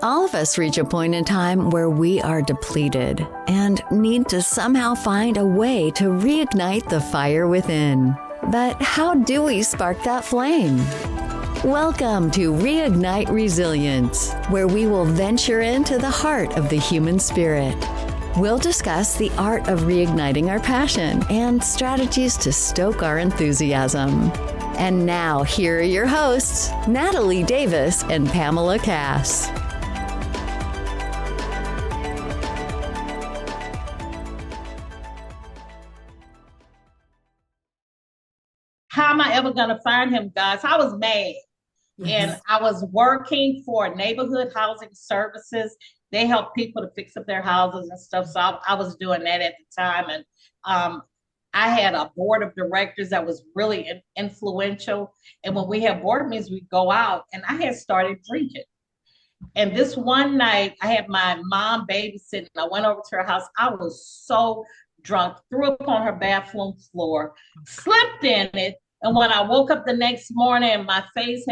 All of us reach a point in time where we are depleted and need to somehow find a way to reignite the fire within. But how do we spark that flame? Welcome to Reignite Resilience, where we will venture into the heart of the human spirit. We'll discuss the art of reigniting our passion and strategies to stoke our enthusiasm. And now, here are your hosts, Natalie Davis and Pamela Cass. How am I ever going to find him, guys? I was mad. And I was working for neighborhood housing services. They help people to fix up their houses and stuff. So I was doing that at the time. And I had a board of directors that was really influential. And when we had board meetings, we'd go out, and I had started drinking. And this one night, I had my mom babysitting. I went over to her house. I was so drunk, threw up on her bathroom floor, slipped in it. And when I woke up the next morning, my face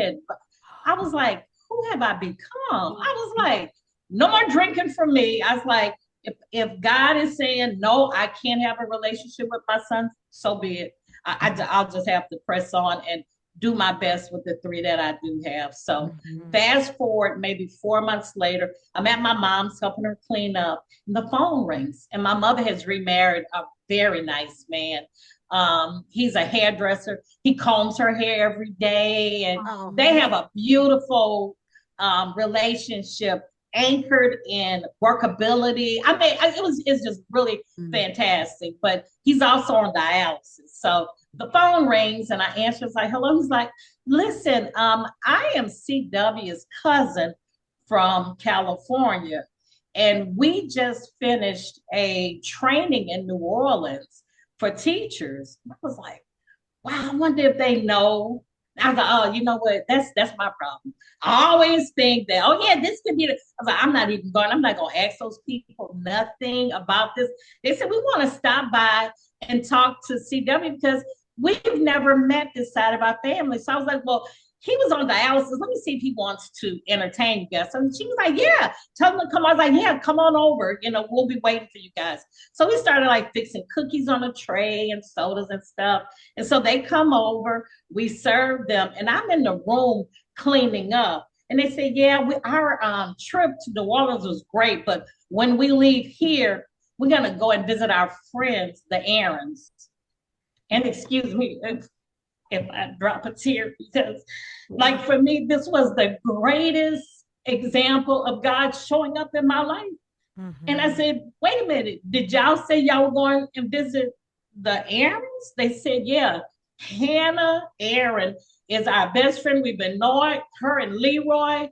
I was like, who have I become? I was like, no more drinking for me. I was like, if God is saying, no, I can't have a relationship with my son, so be it. I'll just have to press on and do my best with the 3 that I do have. So fast forward, maybe 4 months later, I'm at my mom's helping her clean up, and the phone rings. And my mother has remarried a very nice man. He's a hairdresser. He combs her hair every day, and they have a beautiful relationship anchored in workability. I mean, it's just really fantastic. But he's also on dialysis. So the phone rings, and I answer. It's like, hello. He's like, listen, I am CW's cousin from California, and we just finished a training in New Orleans for teachers. I was like, wow, I wonder if they know. I was like, oh, you know what? That's my problem. I always think that, oh yeah, this could be I was like, I'm not even going, I'm not gonna ask those people nothing about this. They said, we want to stop by and talk to CW because we've never met this side of our family. So I was like, well, he was on dialysis. Let me see if he wants to entertain you guys. And she was like, yeah, tell him to come. I was like, yeah, come on over. We'll be waiting for you guys. So we started like fixing cookies on a tray and sodas and stuff. And so they come over, we serve them, and I'm in the room cleaning up. And they said, yeah, our trip to New Orleans was great, but when we leave here, we're going to go and visit our friends, the Aarons. And excuse me if I drop a tear, because like for me, this was the greatest example of God showing up in my life. And I said, wait a minute, did y'all say y'all were going and visit the Aarons? They said, yeah, Hannah Aaron is our best friend. We've been knowing her and Leroy.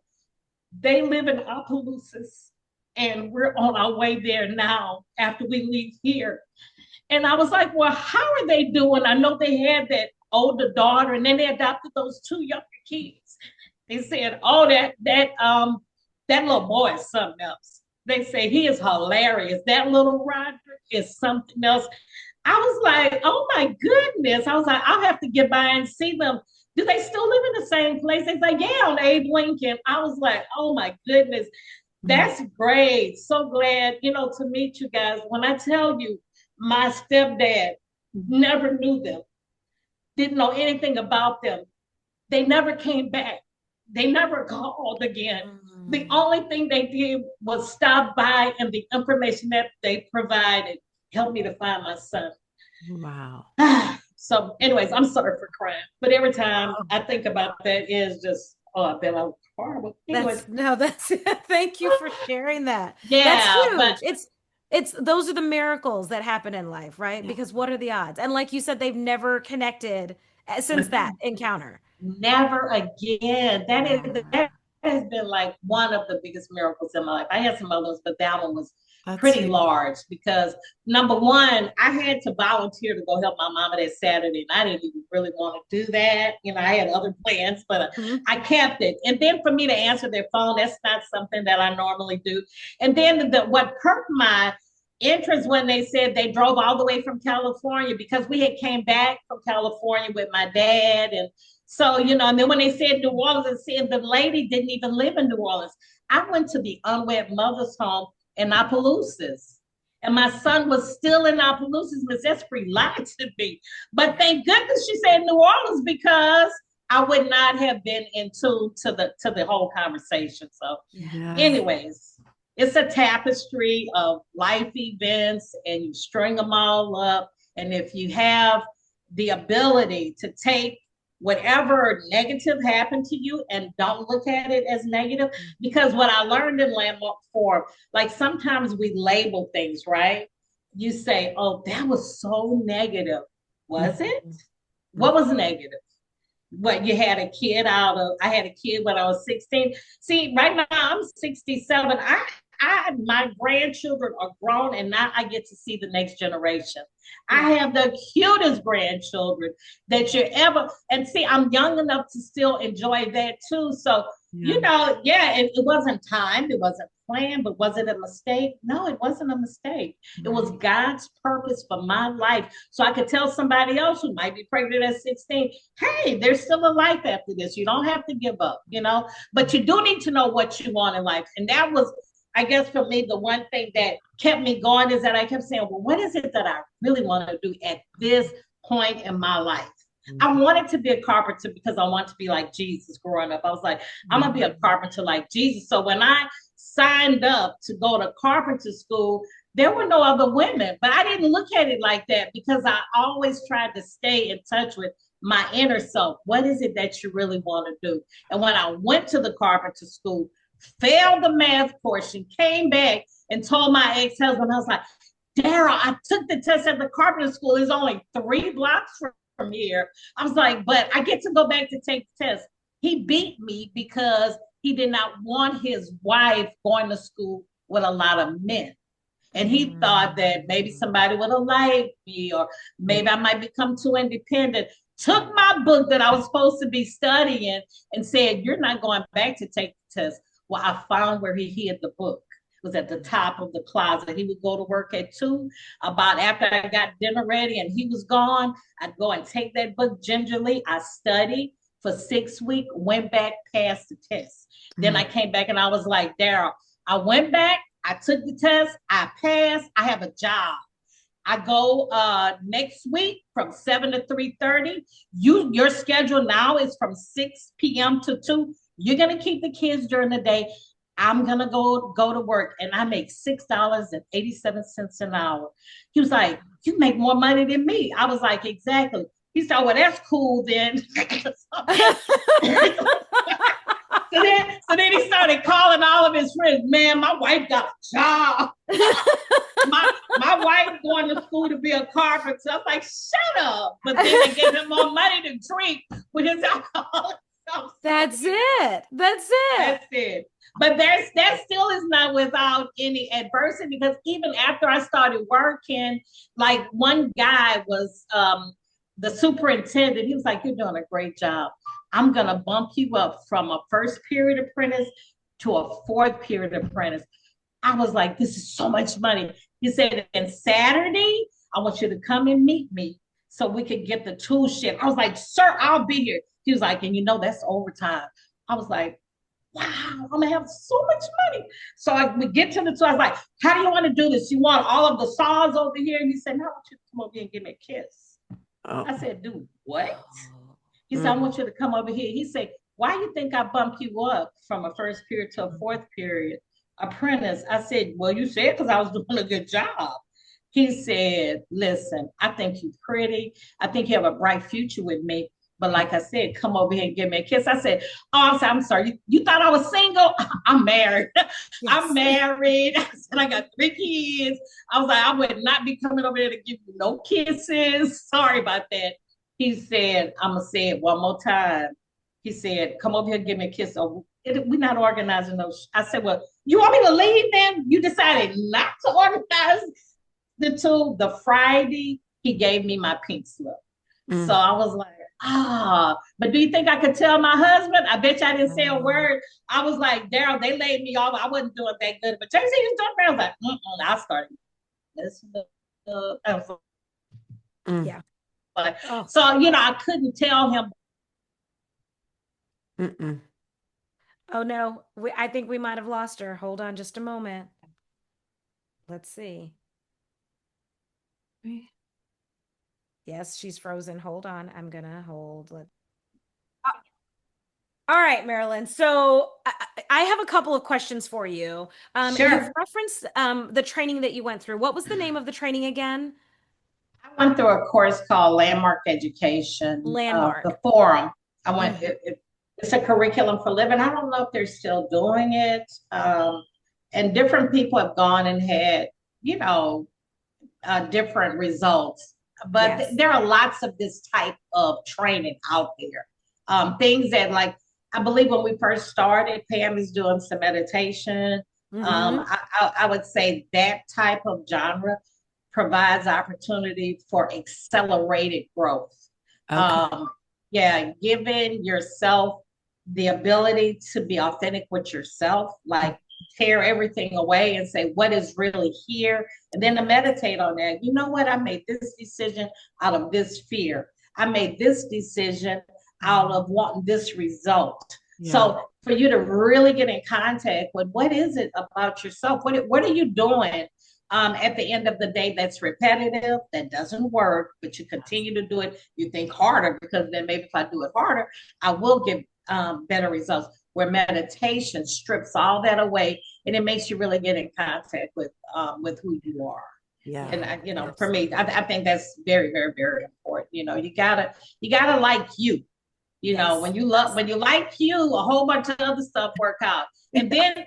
They live in Opelousas, and we're on our way there now after we leave here. And I was like, well, how are they doing? I know they had that older daughter, and then they adopted those 2 younger kids. They said, oh, that little boy is something else. They say he is hilarious. That little Roderick is something else. I was like, oh my goodness. I was like, I'll have to get by and see them. Do they still live in the same place? They say, yeah, on Abe Lincoln. I was like, oh my goodness. That's great. So glad, to meet you guys. When I tell you, my stepdad never knew them. Didn't know anything about them. They never came back. They never called again. The only thing they did was stop by, and the information that they provided helped me to find my son. Wow. So anyways, I'm sorry for crying, but every time I think about that, is just, I've been horrible. Anyways. Thank you for sharing that. Yeah, that's huge. It's those are the miracles that happen in life, right? Yeah. Because what are the odds? And like you said, they've never connected since that encounter. Never again. That has been like one of the biggest miracles in my life. I had some others, but that one was pretty large because, number one, I had to volunteer to go help my mama that Saturday, and I didn't even really want to do that. I had other plans, but I kept it. And then for me to answer their phone, that's not something that I normally do. And then what perked my interest when they said they drove all the way from California, because we had came back from California with my dad. And so, and then when they said New Orleans, and said the lady didn't even live in New Orleans. I went to the unwed mother's home in Opelousas. And my son was still in Opelousas. Miss Esprit lied to me. But thank goodness she said New Orleans, because I would not have been in tune to the whole conversation. So anyways, it's a tapestry of life events, and you string them all up. And if you have the ability to take whatever negative happened to you and don't look at it as negative, because what I learned in Landmark 4, like sometimes we label things, right? You say, oh, that was so negative. Was it? What was negative? What, you had a kid I had a kid when I was 16. See, right now I'm 67. My grandchildren are grown, and now I get to see the next generation. I have the cutest grandchildren that you ever, and see, I'm young enough to still enjoy that too. So, it wasn't timed, it wasn't planned, but was it a mistake? No, it wasn't a mistake. It was God's purpose for my life. So I could tell somebody else who might be pregnant at 16, hey, there's still a life after this. You don't have to give up, but you do need to know what you want in life. And that was, I guess, for me, the one thing that kept me going is that I kept saying, well, what is it that I really want to do at this point in my life? I wanted to be a carpenter because I want to be like Jesus growing up. I was like, I'm going to be a carpenter like Jesus. So when I signed up to go to carpenter school, there were no other women, but I didn't look at it like that, because I always tried to stay in touch with my inner self. What is it that you really want to do? And when I went to the carpenter school, failed the math portion, came back and told my ex-husband, I was like, Daryl, I took the test at the carpenter school. It's only 3 blocks from here. I was like, but I get to go back to take the test. He beat me because he did not want his wife going to school with a lot of men. And he thought that maybe somebody would have liked me, or maybe I might become too independent. Took my book that I was supposed to be studying and said, you're not going back to take the test. Well, I found where he hid the book. It was at the top of the closet. He would go to work at 2. About after I got dinner ready and he was gone, I'd go and take that book gingerly. I studied for 6 weeks, went back, passed the test. Then I came back and I was like, Daryl, I went back, I took the test, I passed, I have a job. I go next week from 7 to 3:30. Your schedule now is from 6 p.m. to 2. You're going to keep the kids during the day. I'm going to go to work, and I make $6.87 an hour. He was like, you make more money than me. I was like, exactly. He said, well, that's cool then. So then he started calling all of his friends. Man, my wife got a job. my wife going to school to be a carpenter. I was like, shut up. But then they gave him more money to drink with his alcohol. That's it. That's it. But that still is not without any adversity, because even after I started working, like one guy was the superintendent. He was like, you're doing a great job. I'm going to bump you up from a first period apprentice to a 4th period apprentice. I was like, this is so much money. He said, and Saturday, I want you to come and meet me so we could get the tool shipped. I was like, sir, I'll be here. He was like, and that's overtime. I was like, wow, I'm going to have so much money. So we get to the tool. I was like, how do you want to do this? You want all of the saws over here? And he said, no, I want you to come over here and give me a kiss. Oh. I said, dude, what? He said, I want you to come over here. He said, why do you think I bumped you up from a first period to a 4th period apprentice? I said, well, you said because I was doing a good job. He said, listen, I think you're pretty. I think you have a bright future with me. But like I said, come over here and give me a kiss. I said, oh, I'm sorry. You thought I was single? I'm married. Yes. I'm married. I said, I got 3 kids. I was like, I would not be coming over here to give you no kisses. Sorry about that. He said, I'm going to say it one more time. He said, come over here and give me a kiss. Oh, we're not organizing those. I said, well, you want me to leave then? You decided not to organize the Friday. He gave me my pink slip. So I was like, but do you think I could tell my husband? I bet you I didn't say a word. I was like, Daryl, they laid me off. I wasn't doing that good. But JC was doing better. I was like, I started Yeah. Oh. So, I couldn't tell him. Mm-mm. Oh no, I think we might have lost her. Hold on just a moment. Let's see. Yes, she's frozen. Hold on. I'm gonna hold. All right, Marilyn. So I have a couple of questions for you. Sure. You've referenced the training that you went through. What was the name of the training again? I went through a course called Landmark Education. Landmark. The forum. I went. It's a curriculum for living. I don't know if they're still doing it. And different people have gone and had, different results. But Yes. there are lots of this type of training out there. Things that, like, I believe when we first started, Pam is doing some meditation. I would say that type of genre provides opportunity for accelerated growth. Okay. Giving yourself the ability to be authentic with yourself, like tear everything away and say what is really here, and then to meditate on that. You know what? I made this decision out of this fear. I made this decision out of wanting this result. Yeah. So for you to really get in contact with what is it about yourself? What are you doing at the end of the day that's repetitive, that doesn't work, but you continue to do it? You think harder, because then maybe if I do it harder, I will get better results. Where meditation strips all that away, and it makes you really get in contact with who you are. Yeah. And for me, I think that's very, very, very important. You gotta like you. When you like you, a whole bunch of other stuff work out. And then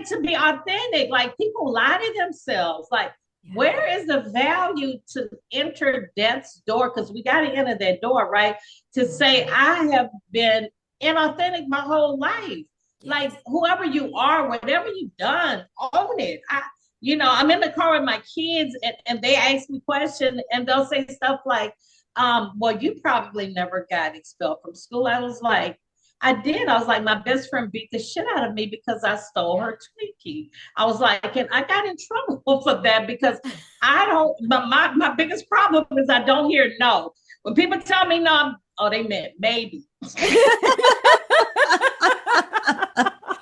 to be authentic, like, people lie to themselves. Like, where is the value to enter death's door? Because we got to enter that door, right? To say, I have been inauthentic my whole life. Like, whoever you are, whatever you've done, own it. I'm in the car with my kids, and they ask me questions, and they'll say stuff like, well, you probably never got expelled from school. I was like, I did. I was like, my best friend beat the shit out of me because I stole her Twinkie. I was like, and I got in trouble for that because my biggest problem is I don't hear no. When people tell me no, they meant maybe.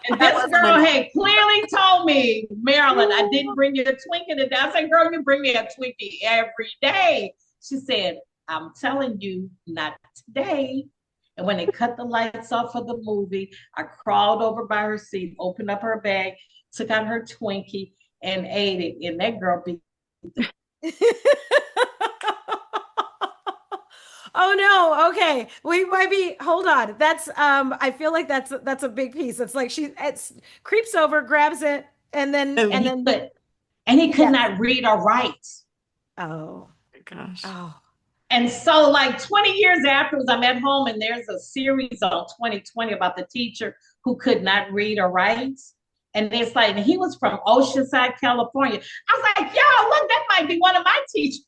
And this girl had clearly told me, Marilyn, I didn't bring you a Twinkie today. I said, girl, you bring me a Twinkie every day. She said, I'm telling you, not today. And when they cut the lights off of the movie, I crawled over by her seat, opened up her bag, took out her Twinkie, and ate it. And that girl beat Oh no. Okay. We might be, hold on. That's I feel like that's a big piece. It's like she creeps over, grabs it, and then he could not read or write. Oh my gosh. Oh. And so, like, 20 years afterwards, I'm at home, and there's a series on 2020 about the teacher who could not read or write. And it's like, he was from Oceanside, California. I was like, yo, look, that might be one of my teachers.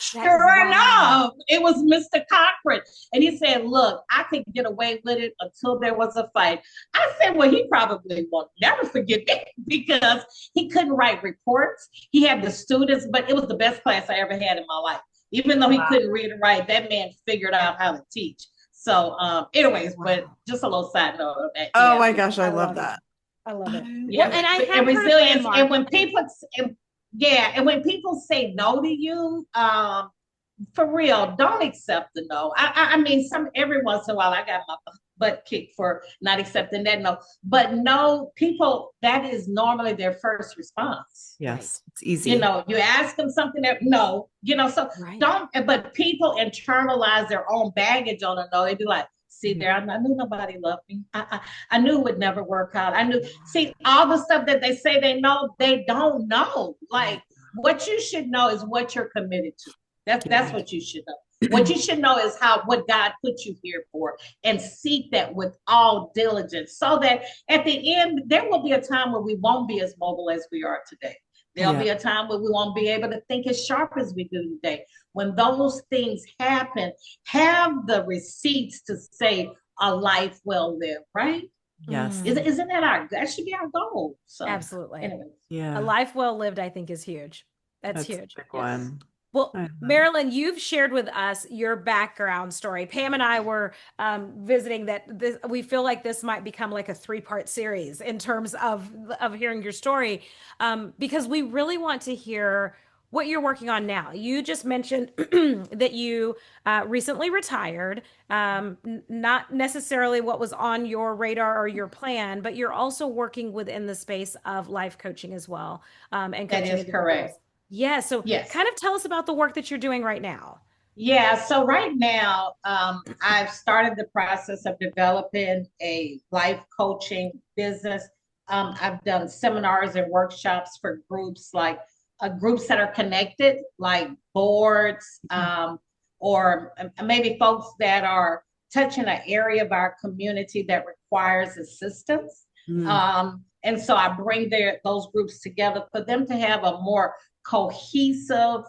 Sure enough, it was Mr. Cochran. And he said, look, I could get away with it until there was a fight. I said, well, he probably won't never forget that, because he couldn't write reports. He had the students, but it was the best class I ever had in my life. Even though he couldn't read and write, that man figured out how to teach. So anyways, but just a little side note of that. Oh my gosh, I love that. I love it. Yeah, well, and I and resilience. And when people say no to you, for real, don't accept the no. I mean, every once in a while I got my butt kicked for not accepting that no. But no, people, that is normally their first response. Yes, it's easy. You ask them something that no, so don't. But people internalize their own baggage on a no. They be like, see there, I knew nobody loved me. I knew it would never work out. I knew, see, all the stuff that they say they know, they don't know. Like, what you should know is what you're committed to. That's what you should know. What you should know is what God put you here for, and seek that with all diligence, so that at the end, there will be a time where we won't be as mobile as we are today. There'll be a time where we won't be able to think as sharp as we do today. When those things happen, have the receipts to say a life well lived, right? Yes. Isn't that should be our goal? So Absolutely. anyway. A life well lived, I think, is huge. That's huge. A big one. Well, Marilyn, you've shared with us your background story. Pam and I were visiting that we feel like this might become like a 3-part series in terms of hearing your story, because we really want to hear what you're working on now. You just mentioned that you recently retired, not necessarily what was on your radar or your plan, but you're also working within the space of life coaching as well. And that is correct. Yeah. So yes. Kind of tell us about the work that you're doing right now. Yeah. So right now, I've started the process of developing a life coaching business. I've done seminars and workshops for groups groups that are connected, like boards, or maybe folks that are touching an area of our community that requires assistance. And so I bring those groups together for them to have a more cohesive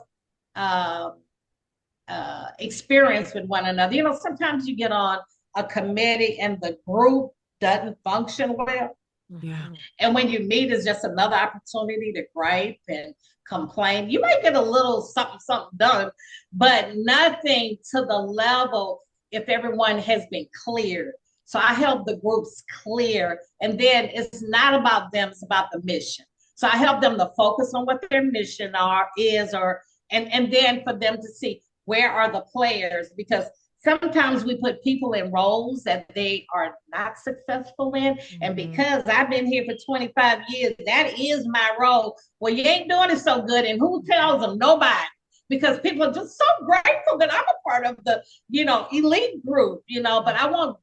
experience with one another. Sometimes you get on a committee and the group doesn't function well. Yeah. And when you meet, it's just another opportunity to gripe and complain. You might get a little something done, but nothing to the level if everyone has been cleared. So I help the groups clear, and then it's not about them, it's about the mission. So I help them to focus on what their mission and then for them to see where are the players, because sometimes we put people in roles that they are not successful in. And because I've been here for 25 years, that is my role. Well, you ain't doing it so good. And who tells them? Nobody. Because people are just so grateful that I'm a part of the, elite group, but I want,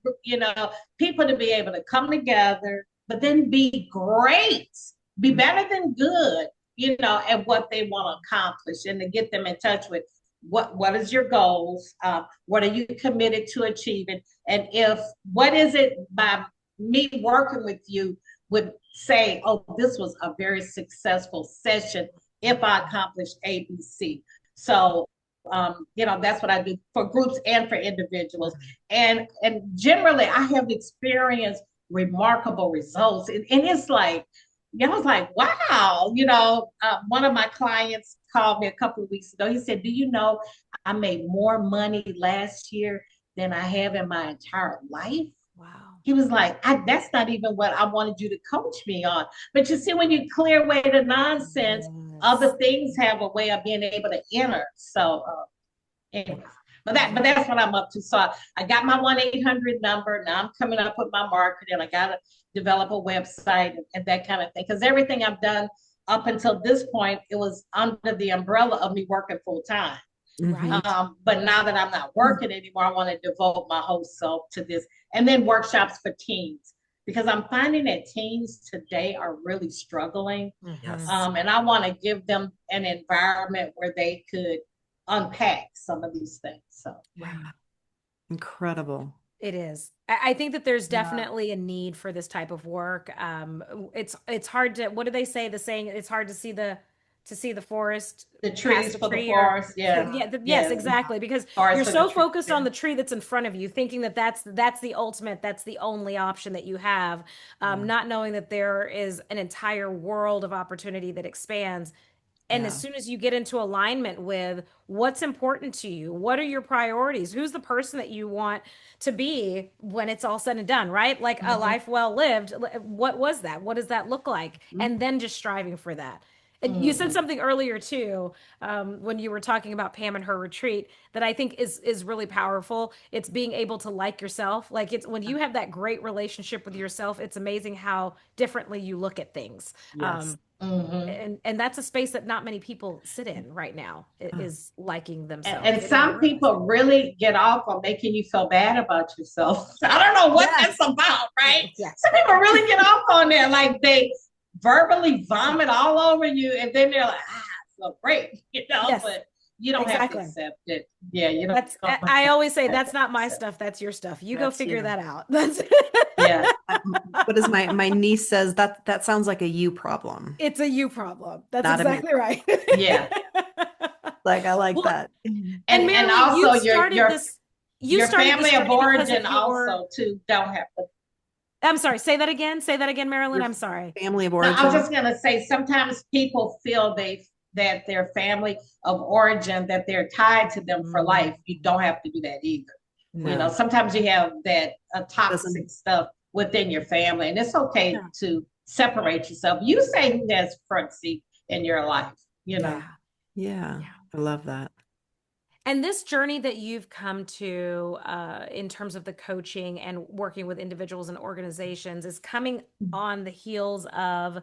people to be able to come together, but then be great, be better than good, at what they want to accomplish, and to get them in touch with what is your goals? What are you committed to achieving? And what is it by me working with you would say, oh, this was a very successful session if I accomplished ABC. So, that's what I do for groups and for individuals. And generally I have experienced remarkable results. And it's like, I was like, wow, one of my clients called me a couple of weeks ago. He said, do you know I made more money last year than I have in my entire life? Wow. He was like, that's not even what I wanted you to coach me on. But you see, when you clear away the nonsense, other things have a way of being able to enter. So anyways. But that's what I'm up to. So I got my 1-800 number. Now I'm coming up with my marketing. I got to develop a website and that kind of thing. Because everything I've done up until this point, it was under the umbrella of me working full time. Right. But now that I'm not working anymore, I want to devote my whole self to this. And then workshops for teens, because I'm finding that teens today are really struggling. Yes. And I want to give them an environment where they could unpack some of these things. So wow. Incredible. It is. I think that there's definitely a need for this type of work. It's hard to, what do they say? The saying, it's hard to see the forest, the trees for the forest. Yes, exactly. Because you're so focused on the tree that's in front of you, thinking that that's the ultimate, that's the only option that you have, not knowing that there is an entire world of opportunity that expands. And as soon as you get into alignment with what's important to you, what are your priorities, who's the person that you want to be when it's all said and done, right? Like a life well lived. What was that? What does that look like? And then just striving for that. And you said something earlier too, when you were talking about Pam and her retreat, that I think is really powerful. It's being able to like yourself. Like it's when you have that great relationship with yourself, it's amazing how differently you look at things. Yes. And that's a space that not many people sit in right now, is liking themselves. And some people really get off on making you feel bad about yourself. I don't know what that's about, right? Yes. Some people really get off on there, like they verbally vomit all over you, and then they're like, I feel great, but you don't have to accept it. Yeah, you know. I always say that's not my stuff, that's your stuff. You go figure that out. That's yeah. What is my niece says that sounds like a you problem. It's a you problem. That's not exactly right. Yeah. Like I like that. And also your family of origin also too don't have to I'm sorry. Say that again. Say that again, Marilyn. Your I'm sorry. family of No, origin. I was just gonna say, sometimes people feel that their family of origin, that they're tied to them for life. You don't have to do that either. No. You know, sometimes you have that toxic stuff within your family, and it's okay to separate yourself. You say who has front seat in your life, you know. Yeah. I love that. And this journey that you've come to in terms of the coaching and working with individuals and organizations is coming on the heels of,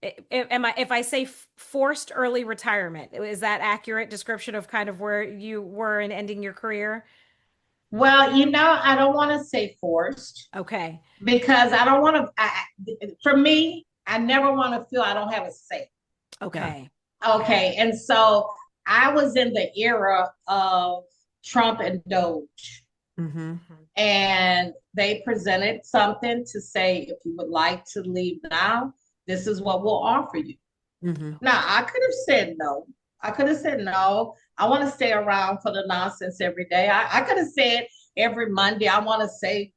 if I say forced early retirement, is that accurate description of kind of where you were in ending your career? Well, you know, I don't want to say forced. Okay. Because I don't want to, for me, I never want to feel I don't have a say. Okay. Okay. And so I was in the era of Trump and Doge. Mm-hmm. And they presented something to say, if you would like to leave now, this is what we'll offer you. Mm-hmm. Now, I could have said no. I could have said no. I want to stay around for the nonsense every day. I could have said every Monday, I want to say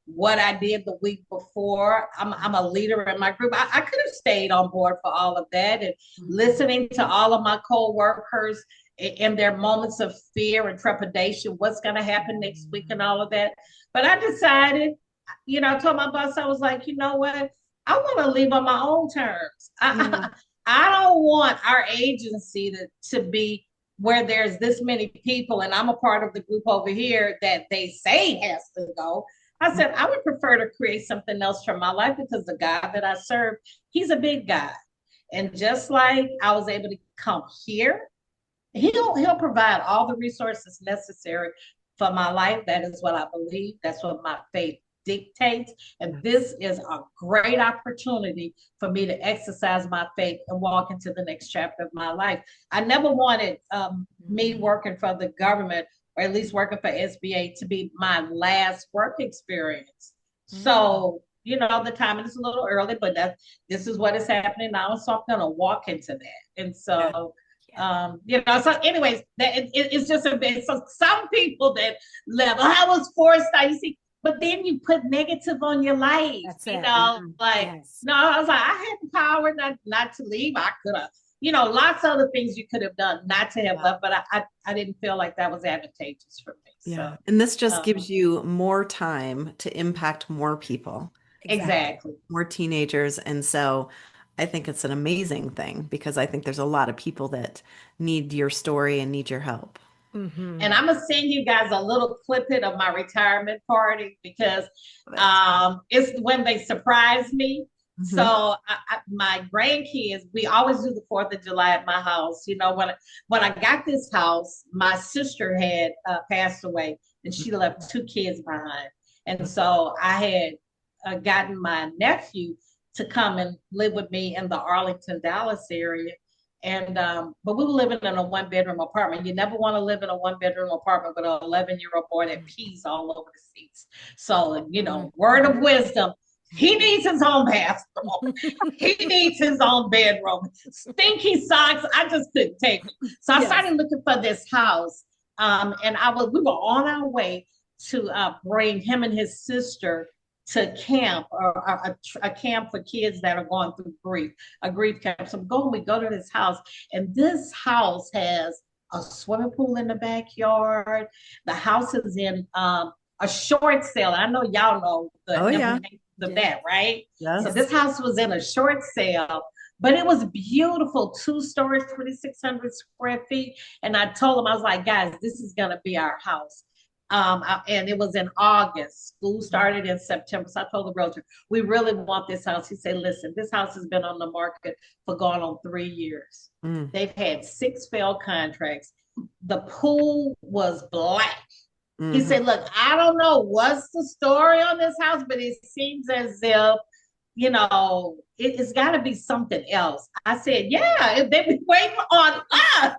what I did the week before. I'm a leader in my group. I could have stayed on board for all of that and listening to all of my co-workers in their moments of fear and trepidation, what's going to happen next week and all of that. But I decided, you know, I told my boss, I was like, you know what? I want to leave on my own terms. I don't want our agency to be where there's this many people and I'm a part of the group over here that they say has to go. I said, I would prefer to create something else for my life because the God that I serve, he's a big God. And just like I was able to come here, he'll provide all the resources necessary for my life. That is what I believe. That's what my faith dictates. And this is a great opportunity for me to exercise my faith and walk into the next chapter of my life. I never wanted me working for the government, or at least working for SBA, to be my last work experience. So, you know, the timing is a little early, but this is what is happening now. So I'm going to walk into that. And so, you know, so anyways, it's just a bit, so some people that left, I was forced, you see, but then you put negative on your life. That's you know, like, no, I was like, I had the power not to leave. I could have, you know, lots of other things you could have done not to have left, but I didn't feel like that was advantageous for me. Yeah. So, and this just gives you more time to impact more people. Exactly. More teenagers. And so I think it's an amazing thing because I think there's a lot of people that need your story and need your help. And I'm gonna send you guys a little clip of my retirement party because it's when they surprise me. So my grandkids, we always do the 4th of July at my house. You know, when I got this house, my sister had passed away and she left 2 kids behind. And so I had gotten my nephew to come and live with me in the Arlington, Dallas area. And but we were living in a 1-bedroom apartment. You never want to live in a 1-bedroom apartment with an 11-year-old boy that pees all over the seats. So, you know, word of wisdom, he needs his own bathroom. He needs his own bedroom. Stinky socks, I just couldn't take it. So I started looking for this house. And we were on our way to bring him and his sister to camp, or a camp for kids that are going through grief, a grief camp. So we go to this house, and this house has a swimming pool in the backyard. The house is in a short sale. I know y'all know that, right? Yes. So this house was in a short sale, but it was beautiful, 2 stories, 2,600 square feet. And I told them, I was like, guys, this is going to be our house. And it was in August. School started in September. So I told the realtor, we really want this house. He said, listen, this house has been on the market for going on 3 years. They've had 6 failed contracts. The pool was black. He said, look, I don't know what's the story on this house, but it seems as if, you know, it's got to be something else. I said, yeah, if they've been waiting on us,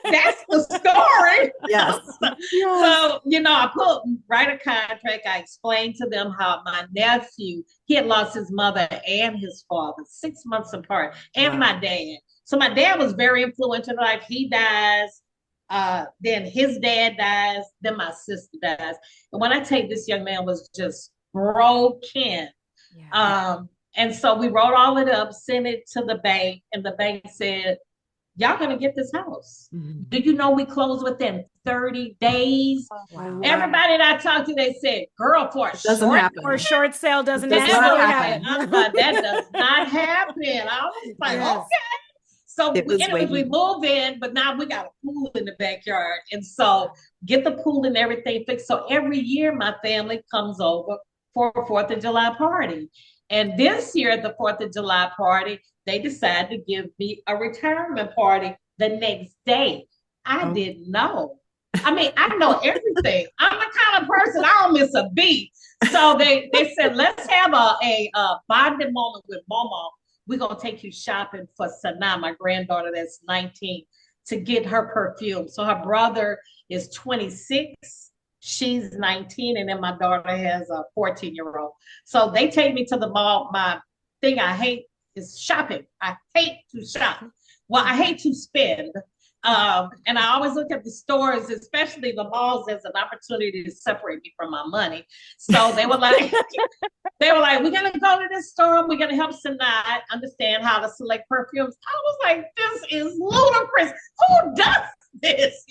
that's the story. Yes. So, you know, I write a contract. I explained to them how my nephew, he had lost his mother and his father 6 months apart, and my dad. So my dad was very influential in life. He dies. Then his dad dies. Then my sister dies. And when I tell you, this young man was just broken. Yeah. And so we wrote all it up, sent it to the bank, and the bank said, y'all gonna get this house. Mm-hmm. Do you know we closed within 30 days? Wow. Everybody that I talked to, they said, girl, for a short sale doesn't happen. That does not happen. I was like, okay. So we move in, but now we got a pool in the backyard. And so get the pool and everything fixed. So every year my family comes over for a 4th of July party. And this year at the 4th of July party, they decided to give me a retirement party the next day. I didn't know. I mean, I know everything. I'm the kind of person, I don't miss a beat. So they said, let's have a bonding moment with Momo. We're going to take you shopping for Sana, my granddaughter that's 19, to get her perfume. So her brother is 26. She's 19. And then my daughter has a 14-year-old. So they take me to the mall. My thing I hate is shopping. I hate to shop. Well, I hate to spend. And I always look at the stores, especially the malls, as an opportunity to separate me from my money. So they were like, we're going to go to this store. We're going to help Sanaa understand how to select perfumes. I was like, this is ludicrous. Who does this?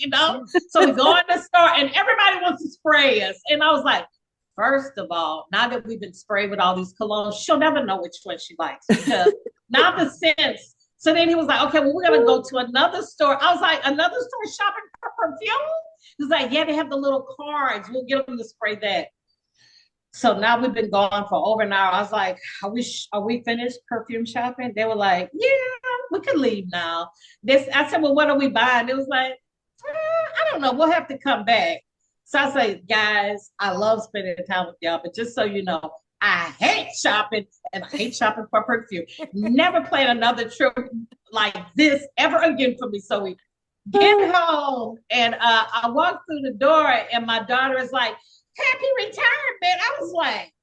So we go in the store and everybody wants to spray us. And I was like, first of all, now that we've been sprayed with all these colognes, she'll never know which one she likes. Because now the sense. So then he was like, okay, well, we're going to go to another store. I was like, another store shopping for perfume? He was like, yeah, they have the little cards. We'll get them to spray that. So now we've been gone for over an hour. I was like, are we finished perfume shopping? They were like, yeah, we can leave now. I said, well, what are we buying? It was like, I don't know. We'll have to come back. So I say, guys, I love spending time with y'all, but just so you know, I hate shopping, and I hate shopping for perfume. Never plan another trip like this ever again for me. So we get home, and I walk through the door, and my daughter is like, happy retirement. I was like,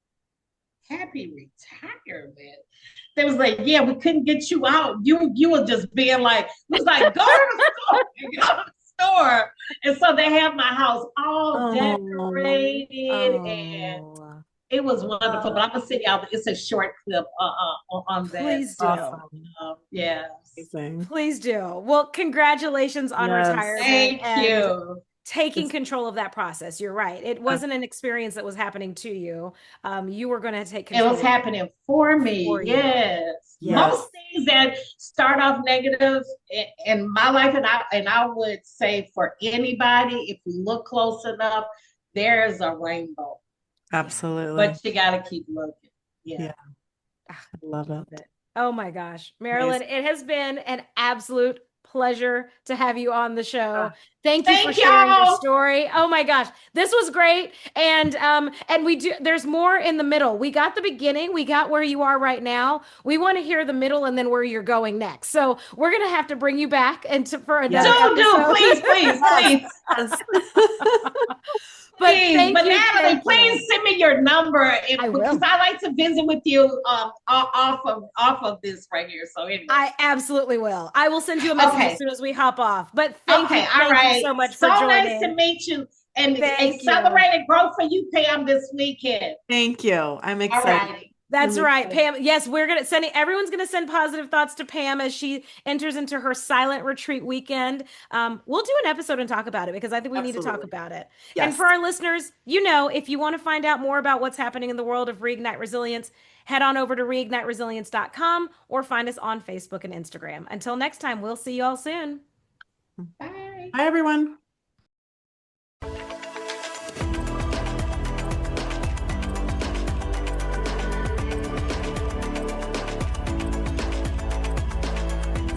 happy retirement? They was like, yeah, we couldn't get you out. You were just being like, it was like, go to the store. Go to the store. And so they have my house all decorated, and it was wonderful. But I'm gonna send y'all. It's a short clip on that. Please do. Awesome. Yeah. Please do. Well, congratulations on retirement. Thank you. Taking control of that process. You're right. It wasn't an experience that was happening to you. You were going to take control. It was happening for me. Yes. Most things that start off negative in my life, and I would say for anybody, if you look close enough, there's a rainbow. Absolutely. But you got to keep looking. Yeah. I love it. Oh my gosh, Marilyn, it has been an absolute pleasure to have you on the show. Thank you for sharing your story. Oh my gosh, this was great. And there's more in the middle. We got the beginning, we got where you are right now. We want to hear the middle and then where you're going next. So we're going to have to bring you back for another episode. Please. But Natalie, please send me your number because I like to visit with you off of this right here. So anyway, I absolutely will. I will send you a message as soon as we hop off. But thank you so much for joining. So nice to meet you and accelerated growth for you, Pam, this weekend. Thank you. I'm excited. That's right, Pam. Yes, everyone's going to send positive thoughts to Pam as she enters into her silent retreat weekend. We'll do an episode and talk about it because I think we need to talk about it. Yes. And for our listeners, if you want to find out more about what's happening in the world of Reignite Resilience, head on over to reigniteresilience.com or find us on Facebook and Instagram. Until next time, we'll see you all soon. Bye. Bye, everyone.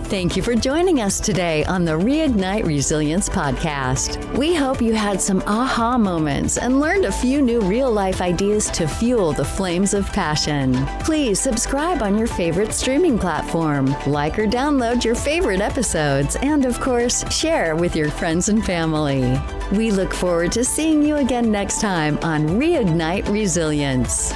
Thank you for joining us today on the Reignite Resilience podcast. We hope you had some aha moments and learned a few new real-life ideas to fuel the flames of passion. Please subscribe on your favorite streaming platform, like or download your favorite episodes, and of course, share with your friends and family. We look forward to seeing you again next time on Reignite Resilience.